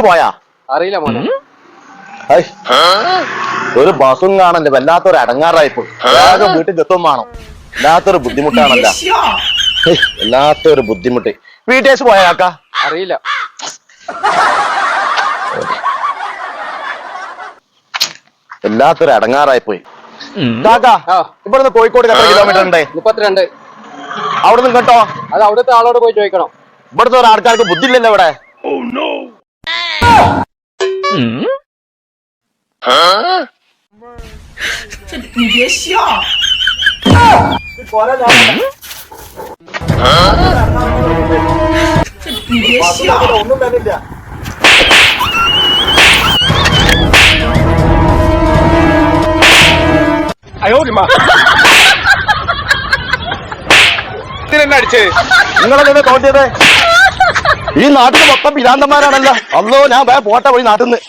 പോയാ അറിയില്ല മോനെ. ഒരു ബസും കാണല്ലേ, വല്ലാത്തൊരു അടങ്ങാറായിപ്പോ. വേഗം വീട്ടിൽ എത്തും വേണം. വല്ലാത്തൊരു ബുദ്ധിമുട്ടാണല്ല, വല്ലാത്തൊരു ബുദ്ധിമുട്ട്. വീട്ടേഴ്സ് പോയാ കാക്ക? അറിയില്ല. വല്ലാത്തൊരു അടങ്ങാറായിപ്പോയി. കാക്ക ഇവിടുന്ന് കോഴിക്കോട് എത്ര കിലോമീറ്റർ ഉണ്ട്? 32. അവിടുന്ന് കേട്ടോ? അത് അവിടുത്തെ ആളോട് പോയി ചോദിക്കണം. ഇവിടുത്തെ ഒരു ആൾക്കാർക്ക് ബുദ്ധിയില്ലല്ലോ ഇവിടെ. ഒന്നും തന്നില്ല. നിങ്ങളെന്നെ തോന്നിയത്? ഈ നാട്ടിൽ മൊത്തം പിരാന്തന്മാരാണല്ലോ. അല്ലോ ഞാൻ പോട്ടെ പോയി നാട്ടിൽ നിന്ന്.